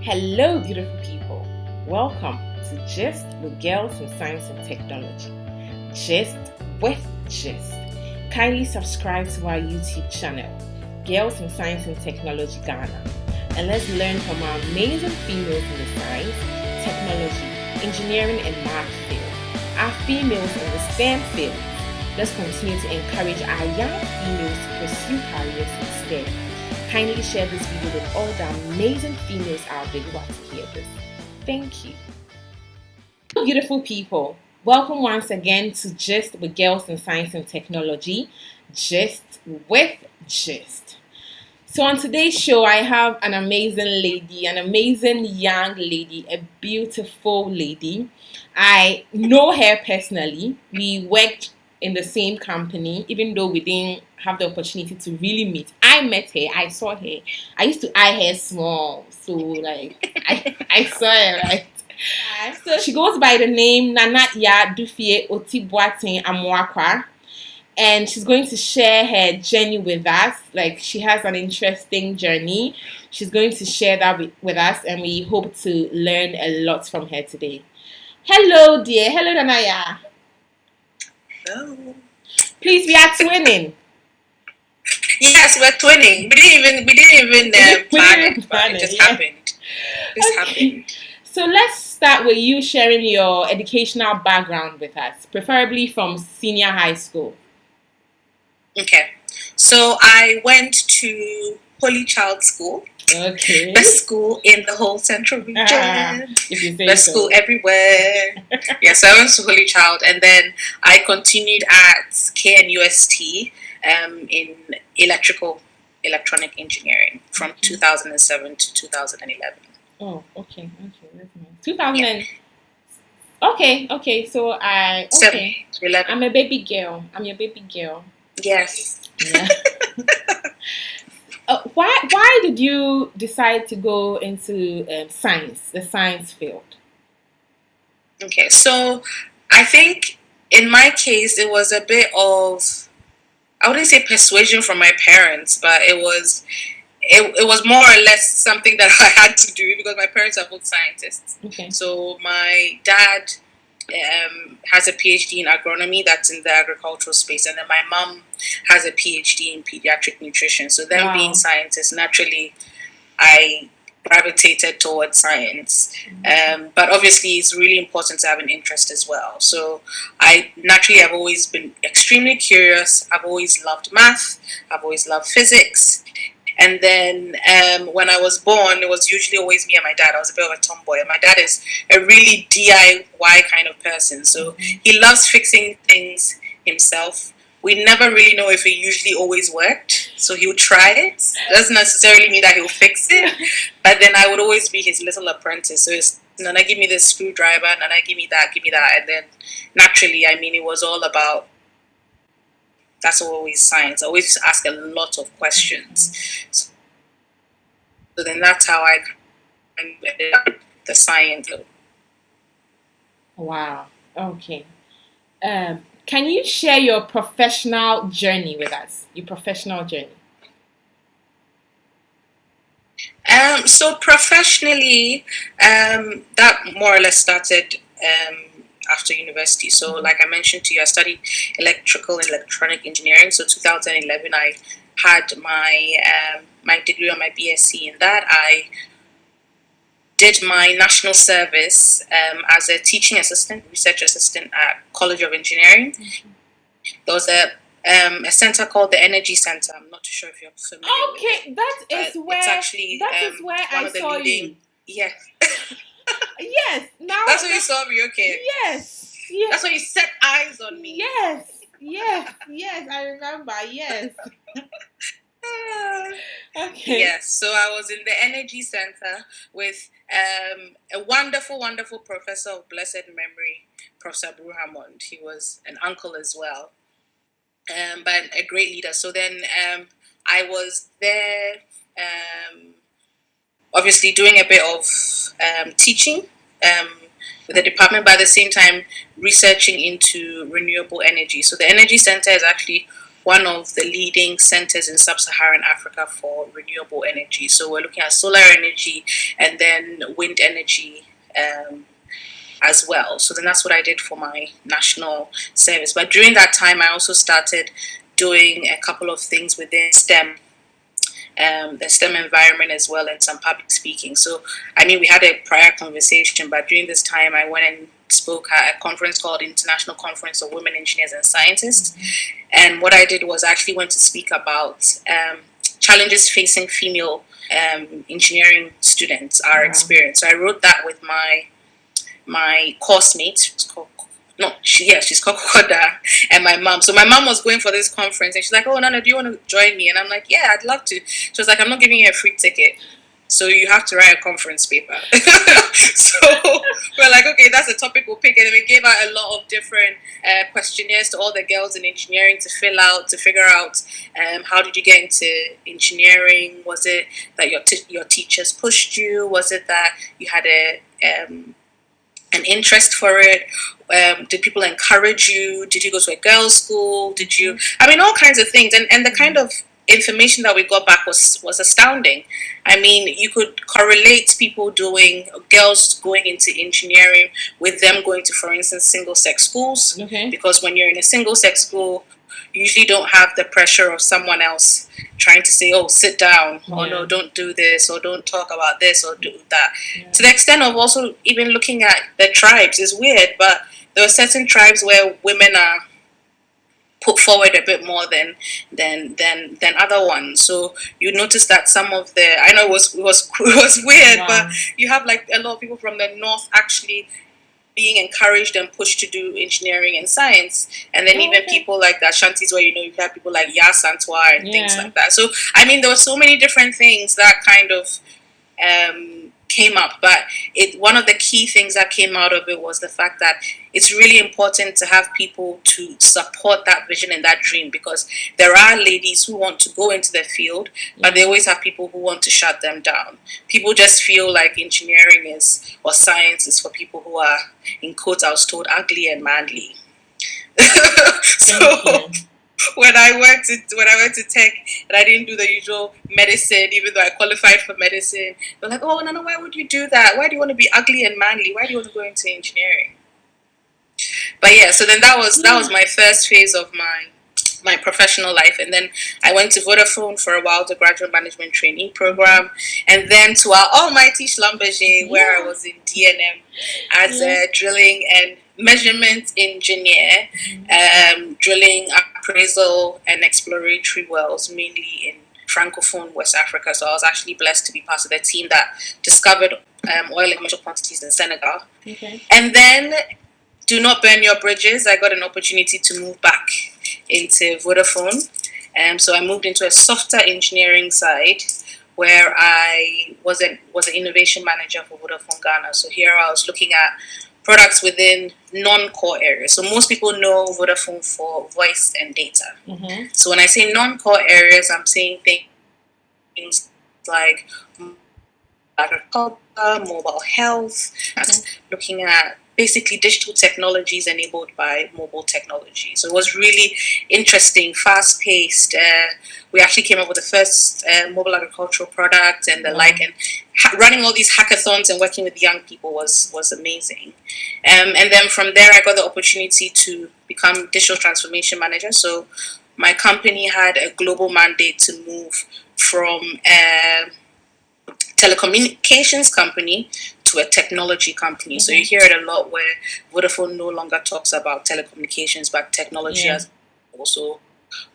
Hello, beautiful people. Welcome to Gist with Girls in Science and Technology. Gist with Gist. Kindly subscribe to our YouTube channel, Girls in Science and Technology Ghana, and let's learn from our amazing females in the science, technology, engineering, and math field. Our females in the STEM field. Let's continue to encourage our young females to pursue careers in STEM. Kindly share this video with all the amazing females out there who want to hear this. Thank you. Beautiful people, welcome once again to Gist with Girls in Science and Technology. Gist with Gist. So on today's show, I have an amazing lady, an amazing young lady, a beautiful lady. I know her personally. We worked in the same company, even though we didn't have the opportunity to really meet. I met her, I saw her. I used to eye her small, so I saw her, right? So she goes by the name Nana Ya Dufie Oti-Boateng Amuakwah, and she's going to share her journey with us. Like, she has an interesting journey. She's going to share that with us, and we hope to learn a lot from her today. Hello, dear. Hello, Nana. Hello. Please, we are twinning. Yes, we're twinning. We didn't even plan it, but it just happened. Happened. So let's start with you sharing your educational background with us, preferably from senior high school. Okay. So I went to Holy Child School. Okay. Best school in the whole central region. If you say Best so. school everywhere. Yes, I went to Holy Child, and then I continued at KNUST in electronic engineering from 2007 to 2011. Oh, okay, that's nice. 2000. Yeah. Okay. So I 7 to 11. I'm a baby girl. I'm your baby girl. Yes. Yeah. Why did you decide to go into science, the science field? Okay, so I think in my case it was a bit of, I wouldn't say persuasion from my parents, but it was more or less something that I had to do because my parents are both scientists. Okay. So my dad has a PhD in agronomy, that's in the agricultural space, and then my mom has a PhD in pediatric nutrition. So them being scientists, naturally I gravitated towards science. But obviously it's really important to have an interest as well. So I naturally have always been extremely curious. I've always loved math. I've always loved physics. And then when I was born, it was usually always me and my dad. I was a bit of a tomboy. And my dad is a really DIY kind of person. So he loves fixing things himself. We never really know if it usually always worked. So he'll try it. Doesn't necessarily mean that he'll fix it. But then I would always be his little apprentice. So it's, Nana, give me this screwdriver. Nana, give me that. And then naturally, it was all about, that's always science. I always ask a lot of questions. So then that's how I ended up the science. Wow. Okay. Can you share your professional journey with us? Your professional journey. So professionally, that more or less started after university. So like I mentioned to you, I studied electrical and electronic engineering. So 2011, I had my degree on my BSc in that. I did my national service as a teaching assistant, research assistant at College of Engineering. There was a center called the Energy Center. I'm not too sure if you're familiar with it. Okay, that is where I saw you. Yeah. Yes. Now that's where you saw me. Okay. Yes. That's where you set eyes on me. Yes. I remember. Yes. Okay. Yes. So I was in the Energy Center with a wonderful professor of blessed memory, Professor Bru Hammond. He was an uncle as well, but a great leader. So then I was there. Obviously doing a bit of teaching with the department, but at the same time researching into renewable energy. So the Energy Center is actually one of the leading centers in sub-Saharan Africa for renewable energy. So we're looking at solar energy, and then wind energy as well. So then that's what I did for my national service. But during that time, I also started doing a couple of things within STEM, the STEM environment as well, and some public speaking. So, I mean, we had a prior conversation, but during this time, I went and spoke at a conference called International Conference of Women Engineers and Scientists. And what I did was I actually went to speak about challenges facing female engineering students, our experience. So I wrote that with my course mate. She's called Kokoda, and my mom. So my mom was going for this conference, and she's like, "Oh, Nana, do you want to join me?" And I'm like, "Yeah, I'd love to." She was like, "I'm not giving you a free ticket, so you have to write a conference paper." So we're like, "Okay, that's a topic we'll pick," and then we gave out a lot of different questionnaires to all the girls in engineering to fill out, to figure out how did you get into engineering? Was it that your teachers pushed you? Was it that you had an interest for it? Did people encourage you? Did you go to a girls' school? Did you? I mean, all kinds of things, and the kind of information that we got back was astounding. I mean, you could correlate girls going into engineering with them going to, for instance, single-sex schools. Okay. Because when you're in a single-sex school, you usually don't have the pressure of someone else trying to say, "Oh, sit down," or "No, don't do this," or "Don't talk about this," or "Do that." Yeah. To the extent of also even looking at the tribes is weird, but there are certain tribes where women are put forward a bit more than other ones. So you notice that some of I know it was weird, but you have like a lot of people from the north actually being encouraged and pushed to do engineering and science, and then even people like the Ashantis, where you have people like Ya Santwa and things like that. So I mean, there were so many different things that kind of came up, but one of the key things that came out of it was the fact that it's really important to have people to support that vision and that dream, because there are ladies who want to go into the field, but they always have people who want to shut them down. People just feel like engineering or science is for people who are, in quotes, I was told, ugly and manly. So when I went to tech and I didn't do the usual medicine, even though I qualified for medicine, they're like, "Oh, no, why would you do that? Why do you want to be ugly and manly? Why do you want to go into engineering?" But yeah, so then that was my first phase of my professional life, and then I went to Vodafone for a while, the graduate management trainee program, and then to our almighty Schlumberger, where I was in DNM as a drilling and measurement engineer, drilling, appraisal, and exploratory wells, mainly in Francophone West Africa. So I was actually blessed to be part of the team that discovered oil in major quantities in Senegal. Okay. And then, do not burn your bridges. I got an opportunity to move back into Vodafone. So I moved into a software engineering side, where I was an innovation manager for Vodafone Ghana. So here I was looking at products within non-core areas. So most people know Vodafone for voice and data. Mm-hmm. So when I say non-core areas, I'm saying things like agriculture, mobile health, looking at basically digital technologies enabled by mobile technology. So it was really interesting, fast-paced. We actually came up with the first mobile agricultural product and the like, and running all these hackathons and working with young people was amazing. And then from there, I got the opportunity to become digital transformation manager. So my company had a global mandate to move from telecommunications company to a technology company. Mm-hmm. So you hear it a lot where Vodafone no longer talks about telecommunications, but technology as also.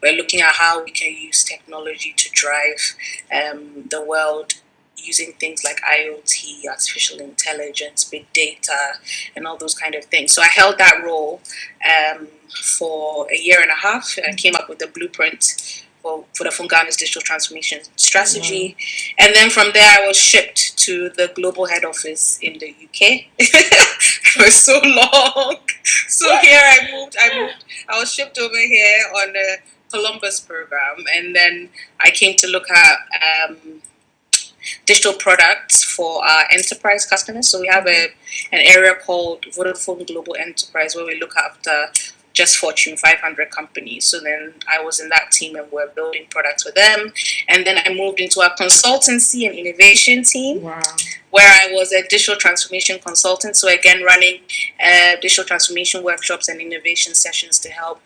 We're looking at how we can use technology to drive the world using things like IoT, artificial intelligence, big data, and all those kind of things. So I held that role for a year and a half, and I came up with the blueprint for Vodafone Ghana's digital transformation strategy. Mm-hmm. And then from there, I was shipped to the global head office in the UK. For so long. So here I moved. I was shipped over here on the Columbus program, and then I came to look at digital products for our enterprise customers. So we have an area called Vodafone Global Enterprise, where we look after just Fortune 500 companies. So then I was in that team and we're building products for them. And then I moved into our consultancy and innovation team, where I was a digital transformation consultant. So again, running digital transformation workshops and innovation sessions to help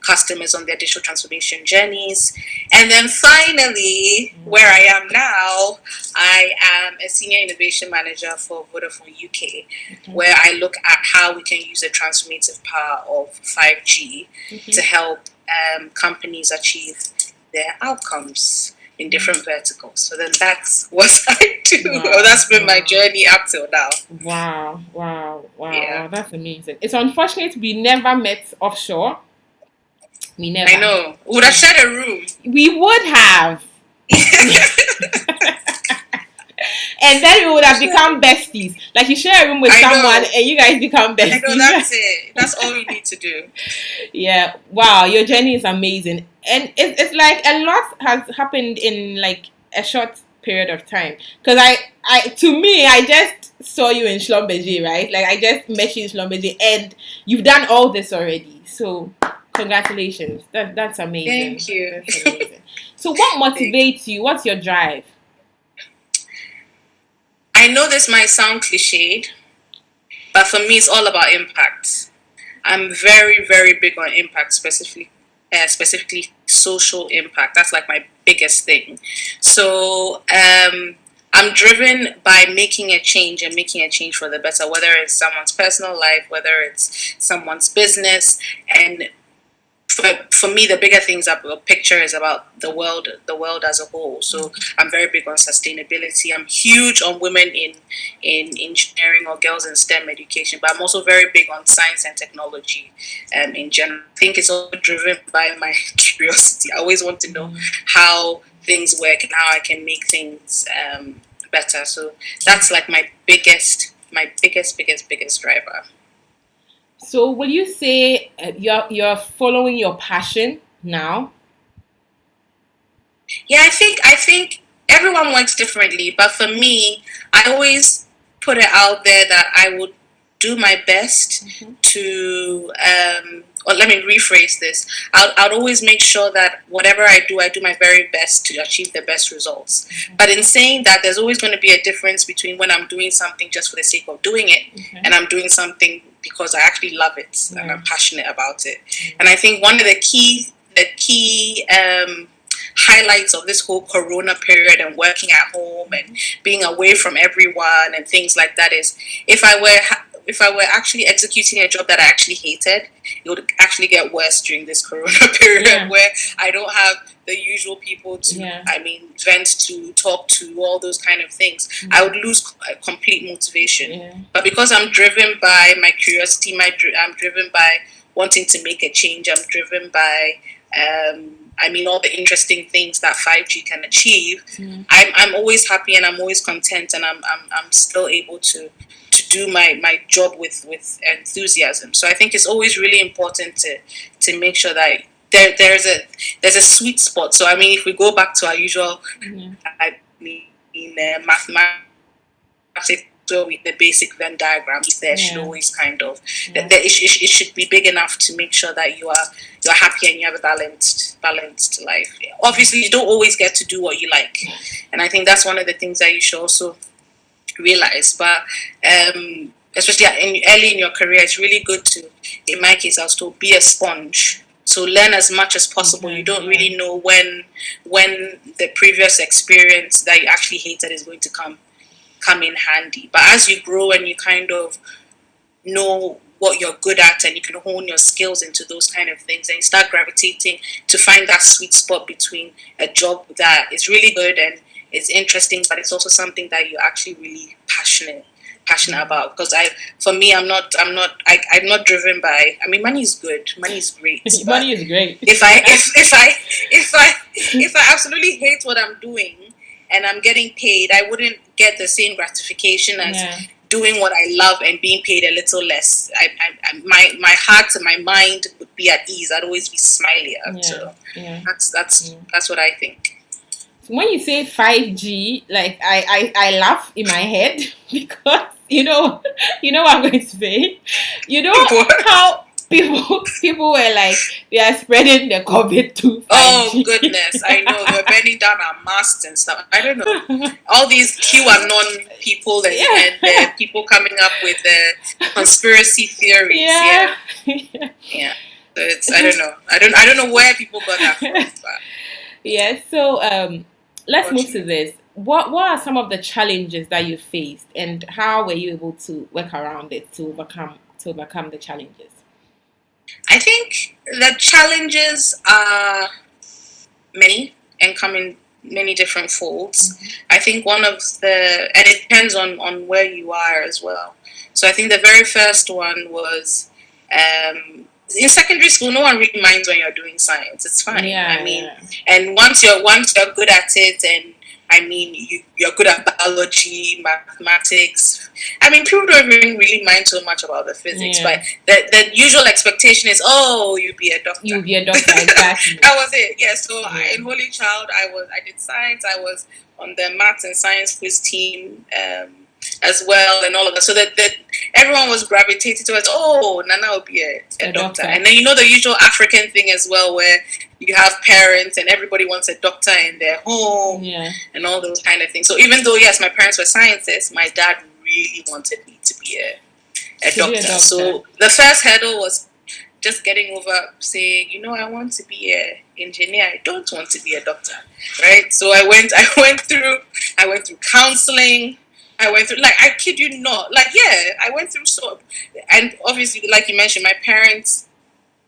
customers on their digital transformation journeys. And then finally, where I am now, I am a senior innovation manager for Vodafone UK, where I look at how we can use the transformative power of 5G to help companies achieve their outcomes in different verticals. So then that's what I do. That's been my journey up till now. Wow. That's amazing. It's unfortunate we never met offshore. We never. I know. We would have shared a room. We would have. And then we would have become besties. Like you share a room with someone and you guys become besties. I know, that's it. That's all we need to do. Yeah. Wow, your journey is amazing. And it's like a lot has happened in like a short period of time. Because I just saw you in Schlumberger, right? Like I just met you in Schlumberger and you've done all this already. So congratulations. That's amazing. Thank you. That's amazing. So what motivates you? What's your drive? I know this might sound cliched, but for me it's all about impact. I'm very, very big on impact, specifically social impact. That's like my biggest thing. So I'm driven by making a change and making a change for the better, whether it's someone's personal life, whether it's someone's business. And for me, the bigger things about picture is about the world as a whole. So I'm very big on sustainability. I'm huge on women in engineering or girls in STEM education, but I'm also very big on science and technology in general. I think it's all driven by my curiosity. I always want to know how things work and how I can make things better. So that's like my biggest driver. So will you say you're following your passion now? Yeah, I think everyone works differently, but for me, I always put it out there that I would do my best to or let me rephrase this. I'd always make sure that whatever I do my very best to achieve the best results. But in saying that, there's always going to be a difference between when I'm doing something just for the sake of doing it and I'm doing something because I actually love it and I'm passionate about it. And I think one of the key highlights of this whole corona period and working at home and being away from everyone and things like that is if I were actually executing a job that I actually hated, it would actually get worse during this corona period where I don't have the usual people to vent to, talk to, all those kind of things. I would lose complete motivation. But because I'm driven by my curiosity, I'm driven by wanting to make a change, I'm driven by all the interesting things that 5G can achieve. I'm always happy and I'm always content, and I'm still able to do my job with enthusiasm. So I think it's always really important to make sure that there's a sweet spot. So if we go back to our usual mathematics, with the basic Venn diagram, there should always kind of it should be big enough to make sure that you're happy and you have a balanced life. Obviously, you don't always get to do what you like, and I think that's one of the things that you should also realize. But especially early in your career, it's really good to, in my case, I was told, be a sponge. So learn as much as possible. You don't really know when the previous experience that you actually hated is going to come in handy. But as you grow and you kind of know what you're good at and you can hone your skills into those kind of things, and you start gravitating to find that sweet spot between a job that is really good and it's interesting, but it's also something that you're actually really passionate about. Because I'm not driven by. Money is good. Money is great. Money is great. If I absolutely hate what I'm doing and I'm getting paid, I wouldn't get the same gratification as doing what I love and being paid a little less. My heart and my mind would be at ease. I'd always be smiley. So that's what I think. When you say 5G, like I laugh in my head because you know what I'm going to say. You know how people were like, they are spreading the COVID to 5G. Oh goodness, I know they're burning down our masts and stuff. I don't know, all these QAnon people and people coming up with the conspiracy theories. Yeah. So it's I don't know where people got that from. But. Yeah. So let's move to this. What are some of the challenges that you faced, and how were you able to work around it to overcome the challenges? I think the challenges are many and come in many different folds. Mm-hmm. I think one of and it depends on where you are as well. So I think the very first one was in secondary school, no one really minds when you're doing science. It's fine. And once you're good at it, and you're good at biology, mathematics. People don't even really mind so much about the physics, but the usual expectation is, you'll be a doctor. You'll be a doctor, exactly. That was it. Yeah. So in Holy Child, I did science. I was on the maths and science quiz team as well, and all of that. So that everyone was gravitated towards, Nana will be a doctor. And then the usual African thing as well, where you have parents and everybody wants a doctor in their home and all those kind of things. So even though, yes, my parents were scientists, my dad really wanted me to be a doctor. So the first hurdle was just getting over saying, I want to be an engineer. I don't want to be a doctor, right? So I went through counseling. I went through, I kid you not, I went through and obviously, like you mentioned, my parents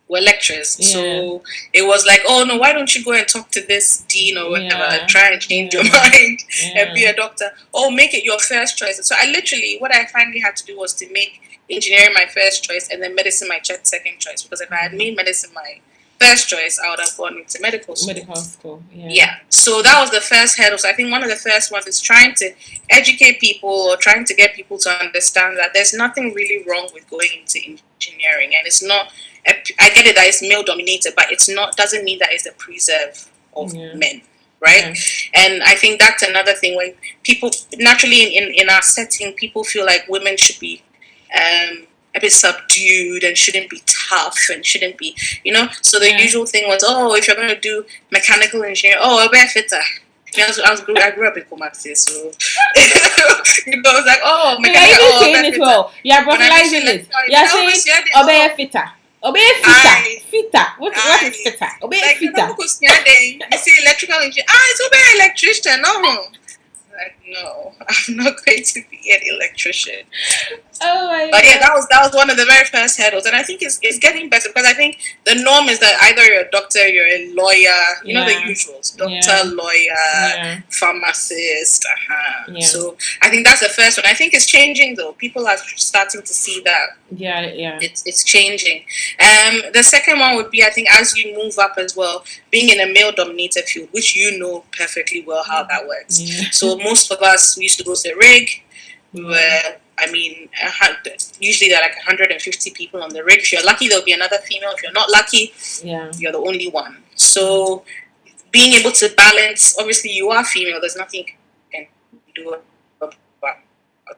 were lecturers, so it was like, oh no, why don't you go and talk to this dean or whatever, and try and change your mind and be a doctor, make it your first choice. So what I finally had to do was to make engineering my first choice and then medicine my second choice, because if I had made medicine my first choice, I would have gone into medical school. Yeah. So that was the first hurdle. So I think one of the first ones is trying to educate people, or trying to get people to understand that there's nothing really wrong with going into engineering, and it's not. I get it that it's male dominated, but it's not. Doesn't mean that it's the preserve of men, right? And I think that's another thing, when people naturally in our setting, people feel like women should be a bit subdued and shouldn't be tough and shouldn't be, So the usual thing was, if you're going to do mechanical engineering, I'll be a fitter. I grew up in Kumasi, so it was like, mechanical. You're saying it well. You're brutalizing it. You're saying, "Obey a fitter." Obey fitter. Fitter. What is fitter? Obey fitter. You see electrical engineer. It's obey electrician. No. No, I'm not going to be an electrician. Oh my God. But yeah, that was one of the very first hurdles, and I think it's getting better, because I think the norm is that either you're a doctor, you're a lawyer, the usuals, doctor, lawyer, pharmacist. So I think that's the first one. I think it's changing though. People are starting to see that. It's changing. The second one would be, I think, as you move up as well, being in a male-dominated field, which you know perfectly well how that works. So most of us, we used to go to the rig, where usually there are like 150 people on the rig. If you're lucky, there'll be another female. If you're not lucky, you're the only one. So being able to balance, obviously you are female, there's nothing you can do about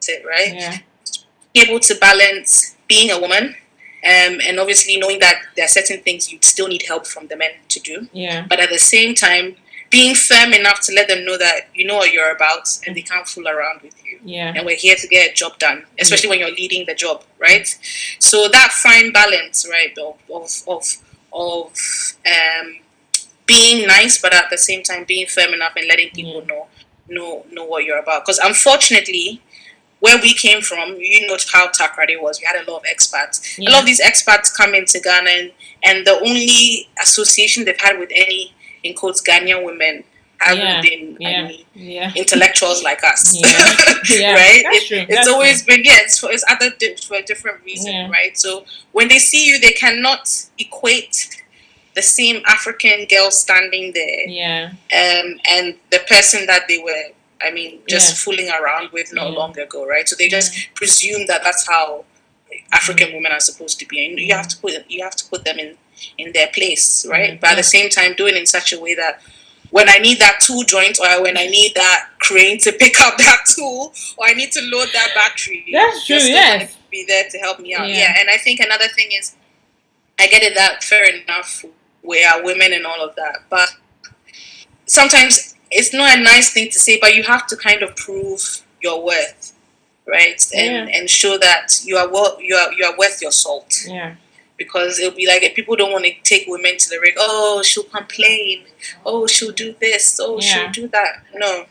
it, right? Being able to balance being a woman, and obviously knowing that there are certain things you still need help from the men to do. But at the same time, being firm enough to let them know that you know what you're about and they can't fool around with you. And we're here to get a job done, especially when you're leading the job, right? So that fine balance, right, of being nice, but at the same time being firm enough and letting people know what you're about. Because unfortunately, where we came from, you know how Takrade was. We had a lot of expats. A lot of these expats come into Ghana, and the only association they've had with any, in quotes, Ghanaian women haven't been intellectuals like us, right? It's always been, it's other for a different reason, right? So when they see you, they cannot equate the same African girl standing there, and the person that they were, just fooling around with not long ago, right? So they just presume that that's how African women are supposed to be, and you have to put them in their place, right? But at the same time, do it in such a way that when I need that tool joint, or when I need that crane to pick up that tool, or I need to load that battery, that's true. Be there to help me out. And I think another thing is I get it that fair enough, we are women and all of that, but sometimes it's not a nice thing to say, but you have to kind of prove your worth, right? And show that you are worth your salt. Yeah. Because it'll be like if people don't want to take women to the ring. Oh, she'll complain. Oh, she'll do this. Oh, she'll do that. No.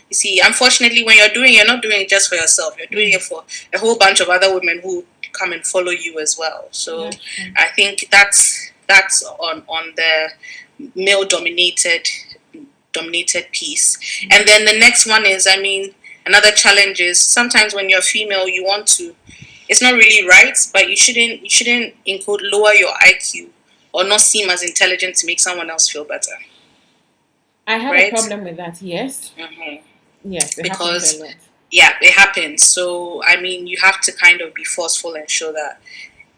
You see, unfortunately, when you're not doing it just for yourself. You're doing it for a whole bunch of other women who come and follow you as well. So I think that's on the male dominated piece. And then the next one is, I mean, another challenge is sometimes when you're female, you want to. It's not really right, but you shouldn't include lower your IQ or not seem as intelligent to make someone else feel better. I have a problem with that. Yes. Yes, because it happens. So I mean, you have to kind of be forceful and show that.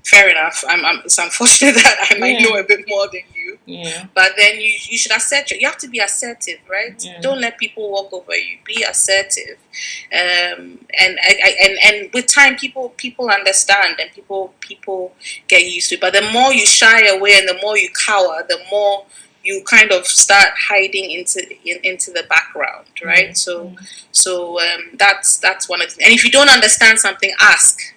Fair enough. It's unfortunate that I might know a bit more than you. Yeah. But then you should assert. You have to be assertive, right? Yeah. Don't let people walk over you. Be assertive. And with time, people understand and people get used to it. But the more you shy away and the more you cower, the more you kind of start hiding into the background, right? So that's one of the. And if you don't understand something, ask.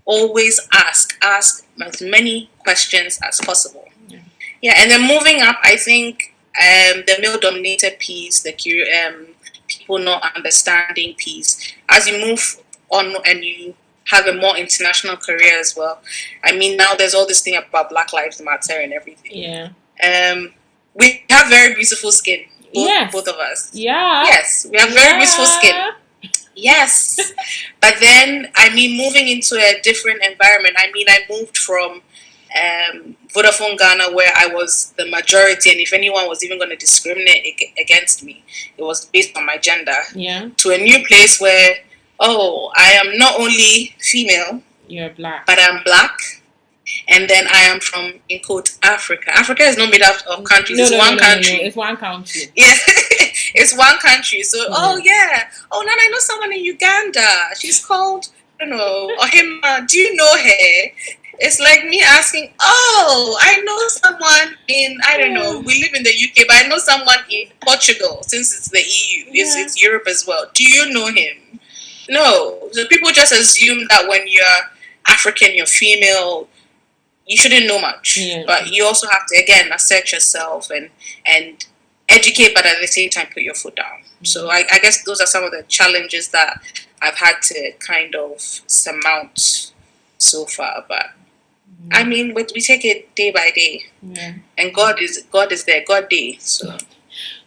Always ask as many questions as possible. Yeah, and then moving up, I think the male-dominated piece, the people not understanding piece. As you move on and you have a more international career as well. I mean, now there's all this thing about Black Lives Matter and everything. Yeah. We have very beautiful skin. Both of us. Yeah. Yes, we have very beautiful skin. Yes. But then, I mean, moving into a different environment, I mean, I moved from Vodafone Ghana, where I was the majority, and if anyone was even going to discriminate against me, it was based on my gender, to a new place where, I am not only female, you're black, but I'm black. And then I am from, in quote, Africa. Africa is not made up of countries. It's one country. No. It's one country. Yeah, it's one country. So, Oh, Nana, I know someone in Uganda. She's called, I don't know, Ohima. Do you know her? It's like me asking, I know someone in, I don't know, we live in the UK, but I know someone in Portugal, since it's the EU. It's Europe as well. Do you know him? No. So people just assume that when you're African, you're female, you shouldn't know much, but you also have to, again, assert yourself and educate, but at the same time put your foot down. So I guess those are some of the challenges that I've had to kind of surmount so far. But I mean, we take it day by day, and God is there. God day. So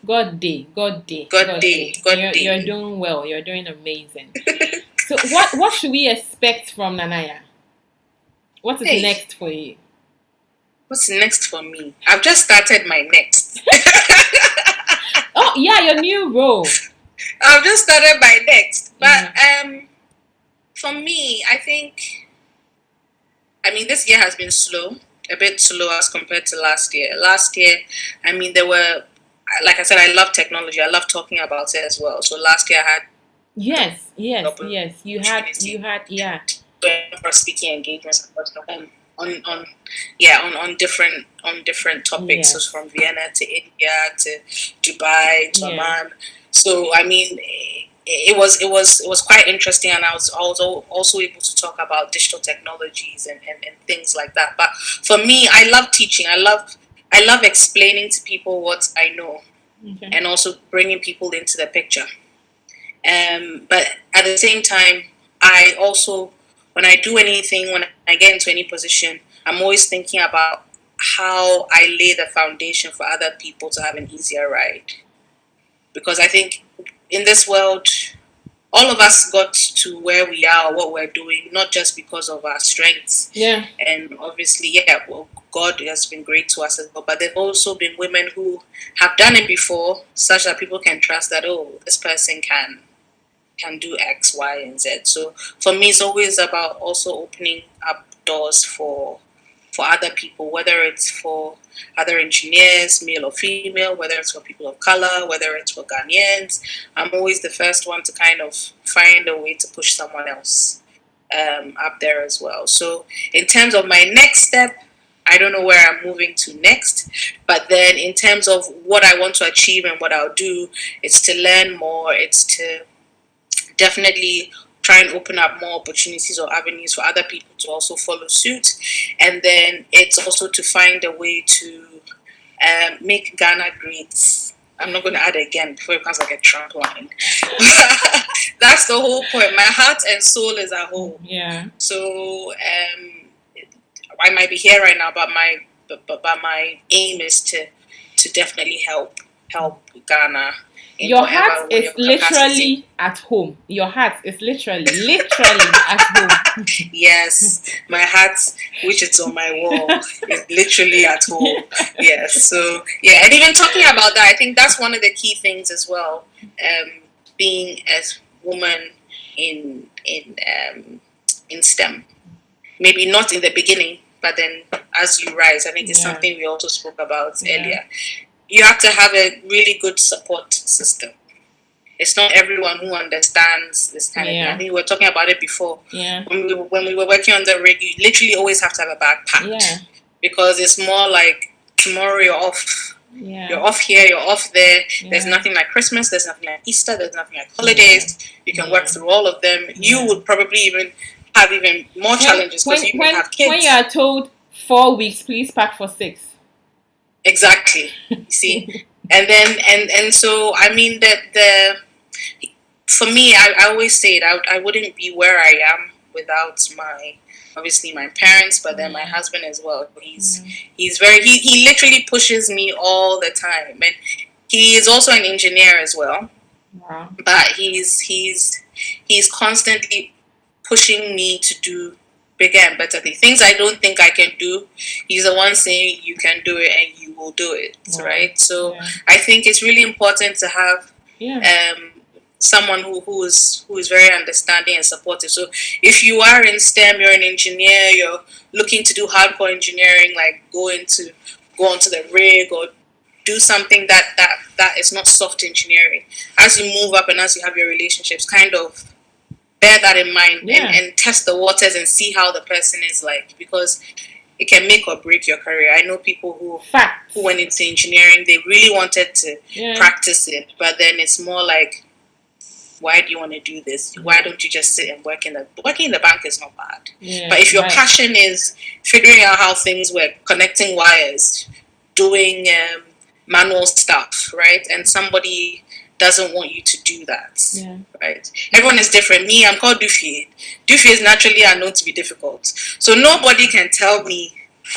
God day. You're doing well. You're doing amazing. So what should we expect from Nanaya? What is next for you? What's next for me? I've just started my next. Your new role. I've just started my next. But for me, I think, this year has been a bit slow as compared to last year. Last year, there were, like I said, I love technology. I love talking about it as well. So last year I had... Yes. You had. For speaking engagements on different topics, so from Vienna to India to Dubai to Oman. So it was quite interesting, and I was also able to talk about digital technologies and things like that. But for me, I love teaching. I love explaining to people what I know, and also bringing people into the picture. But at the same time, I also, when I do anything, when I get into any position, I'm always thinking about how I lay the foundation for other people to have an easier ride. Because I think in this world, all of us got to where we are, or what we're doing, not just because of our strengths. Yeah. And obviously, God has been great to us as well. But there have also been women who have done it before, such that people can trust that, this person can do X, Y, and Z. So for me, it's always about also opening up doors for other people, whether it's for other engineers, male or female, whether it's for people of color, whether it's for Ghanaians. I'm always the first one to kind of find a way to push someone else up there as well. So in terms of my next step, I don't know where I'm moving to next. But then in terms of what I want to achieve and what I'll do, it's to learn more. It's to definitely try and open up more opportunities or avenues for other people to also follow suit. And then it's also to find a way to make Ghana great. I'm not going to add it again before it becomes like a Trump line. That's the whole point. My heart and soul is at home. Yeah. So I might be here right now, but my aim is to definitely help Ghana. Your heart is literally at home. Your heart is literally at home. Yes, my heart, which is on my wall, is literally at home. Yes, so yeah, and even talking about that, I think that's one of the key things as well. Being as woman in STEM, maybe not in the beginning, but then as you rise, I think it's something we also spoke about earlier. You have to have a really good support system. It's not everyone who understands this kind of thing. I think we were talking about it before. Yeah. When we were working on the rig, you literally always have to have a bag packed. Yeah. Because it's more like tomorrow you're off. Yeah. You're off here, you're off there. Yeah. There's nothing like Christmas, there's nothing like Easter, there's nothing like holidays. You can work through all of them. You would probably even have even more challenges because you even have kids. When you are told 4 weeks, please pack for 6. Exactly. You see, and then and so I mean that for me, I always say it. I wouldn't be where I am without obviously my parents, but then my husband as well. He's very he literally pushes me all the time, and he is also an engineer as well. Wow. But he's constantly pushing me to do bigger and better things I don't think I can do. He's the one saying you can do it and you will do it, right? So I think it's really important to have someone who is very understanding and supportive. So if you are in STEM, you're an engineer, you're looking to do hardcore engineering, like go onto the rig or do something that is not soft engineering. As you move up and as you have your relationships, kind of bear that in mind and test the waters and see how the person is like, because it can make or break your career. I know people who went into engineering, they really wanted to practice it, but then it's more like, why do you want to do this? Why don't you just sit and working in the bank is not bad. But if your passion is figuring out how things work, connecting wires, doing manual stuff, right? And somebody doesn't want you to do that, right? Everyone is different. Me, I'm called Dufie. Dufie is naturally unknown to be difficult. So nobody can tell me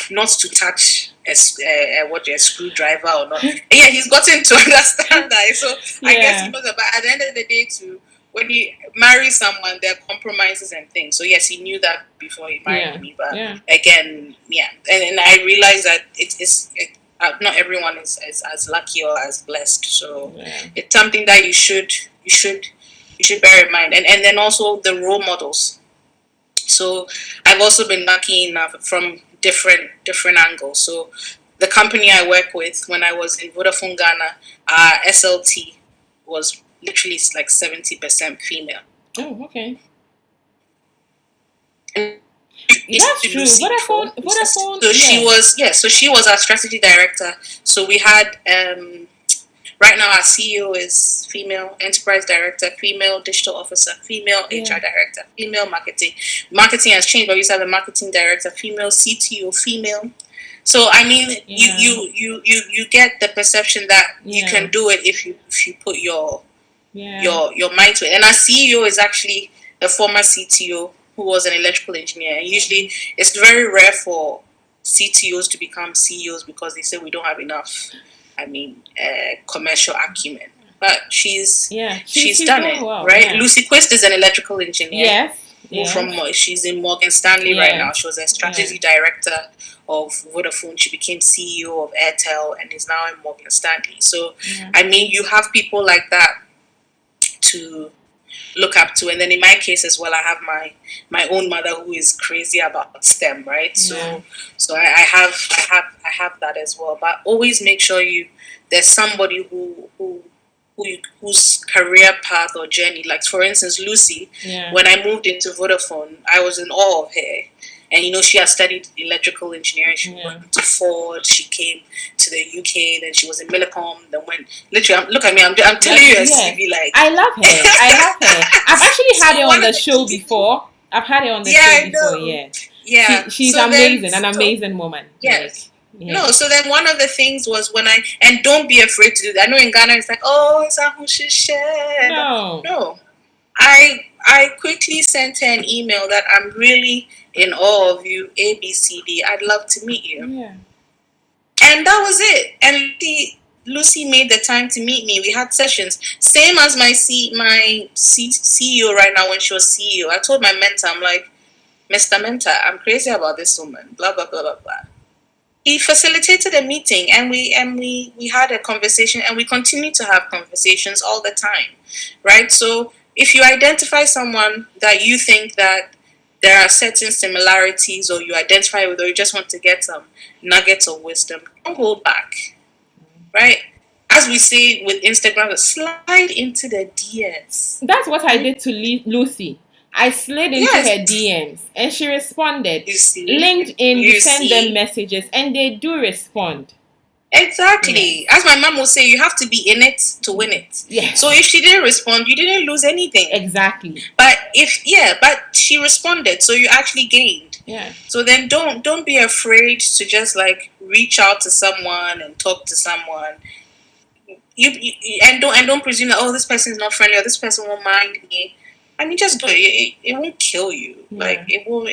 not to touch a screwdriver or not. And yeah, he's gotten to understand that. So I guess he knows that. But at the end of the day, too, when you marry someone, there are compromises and things. So yes, he knew that before he married me. But again, and I realized that not everyone is as lucky or as blessed. So it's something that you should bear in mind. And then also the role models. So I've also been lucky enough from different angles. So the company I work with, when I was in Vodafone Ghana, SLT was literally like 70% female. Oh, okay. That's true. Vodafone. So she was our strategy director. So we had right now our CEO is female, enterprise director, female digital officer, female HR director, female marketing. Marketing has changed, but we used to have a marketing director, female CTO, female. So I mean, you get the perception that you can do it if you put your mind to it. And our CEO is actually the former CTO who was an electrical engineer. And usually, it's very rare for CTOs to become CEOs because they say we don't have enough. Commercial acumen. But she's done it, well, right? Lucy Quist is an electrical engineer. Yes. She's in Morgan Stanley right now. She was a strategy director of Vodafone. She became CEO of Airtel and is now in Morgan Stanley. So, I mean, you have people like that to look up to. And then in my case as well, I have my own mother who is crazy about STEM, right? So I have that as well. But always make sure there's somebody whose career path or journey, like for instance Lucy, when I moved into Vodafone, I was in awe of her And she has studied electrical engineering. She went to Ford. She came to the UK. Then she was in Millicom. Then went literally. Look at me. I'm telling you a CV. Like, I love her. I've actually had her on the show before. I've had her on the show before. Yeah. She's so amazing. An amazing woman. Yes. No, so then one of the things was and don't be afraid to do that. I know in Ghana it's like, oh, it's a share. No. I quickly sent her an email that I'm really in awe of you, ABCD. I'd love to meet you. Yeah. And that was it. And Lucy made the time to meet me. We had sessions. Same as my CEO right now when she was CEO. I told my mentor, I'm like, Mr. Mentor, I'm crazy about this woman. Blah, blah, blah, blah, blah. He facilitated a meeting and we had a conversation, and we continue to have conversations all the time, right? So if you identify someone that you think that there are certain similarities, or you identify with, or you just want to get some nuggets of wisdom, don't hold back, right? As we say with Instagram, slide into the DMs. That's what I did to Lucy. I slid into her DMs and she responded. LinkedIn, you send them messages and they do respond. Exactly. As my mom will say, you have to be in it to win it. Yes. So if she didn't respond, you didn't lose anything. Exactly. But she responded, so you actually gained. Yeah. So then don't be afraid to just like reach out to someone and talk to someone. And don't presume that, oh, this person is not friendly, or this person won't mind me. I mean, just do it. It won't kill you. Yeah. Like it won't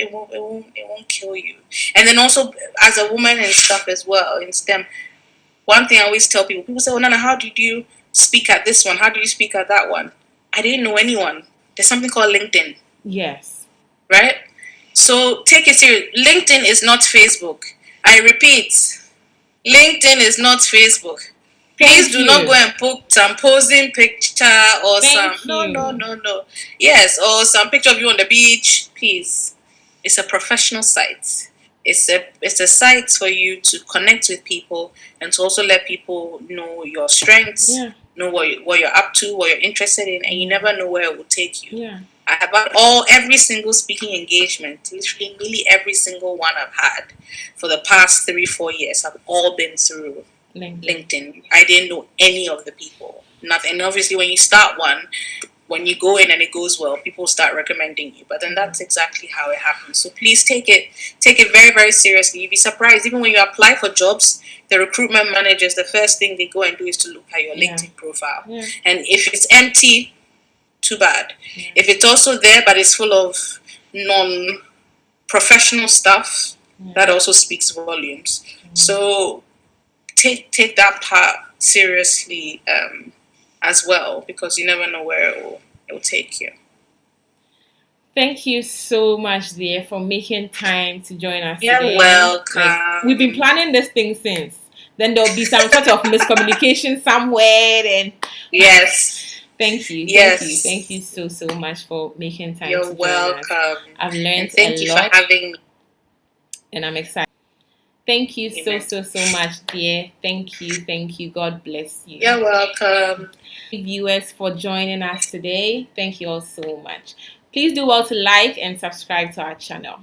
kill you. And then also as a woman and stuff as well in STEM, one thing I always tell people say, oh, Nana, how did you speak at this one? How do you speak at that one? I didn't know anyone. There's something called LinkedIn. Yes. Right? So take it serious. LinkedIn is not Facebook. I repeat, LinkedIn is not Facebook. Please do not go and put some posing picture or no. Yes, or some picture of you on the beach. Please. It's a professional site. It's a site for you to connect with people and to also let people know your strengths, know what you're up to, what you're interested in, and you never know where it will take you. Yeah. I have every single speaking engagement, literally nearly every single one I've had for the past 3-4 years have all been through LinkedIn. I didn't know any of the people. Nothing. And obviously when you start one, when you go in and it goes well, people start recommending you. But then that's exactly how it happens. So please take it very, very seriously. You'd be surprised. Even when you apply for jobs, the recruitment managers, the first thing they go and do is to look at your LinkedIn profile. Yeah. And if it's empty, too bad. Yeah. If it's also there but it's full of non-professional stuff, that also speaks volumes. So take that part seriously as well, because you never know where it will take you. Thank you so much, dear, for making time to join us today. You're welcome. Like, we've been planning this thing since. Then there'll be some sort of miscommunication somewhere. And yes. Thank you. Yes. Thank you so much for making time. You're welcome. I've learned a lot. Thank you for having me. And I'm excited. Thank you so much, dear. Thank you. God bless you. You're welcome. Viewers, for joining us today. Thank you all so much. Please do well to like and subscribe to our channel.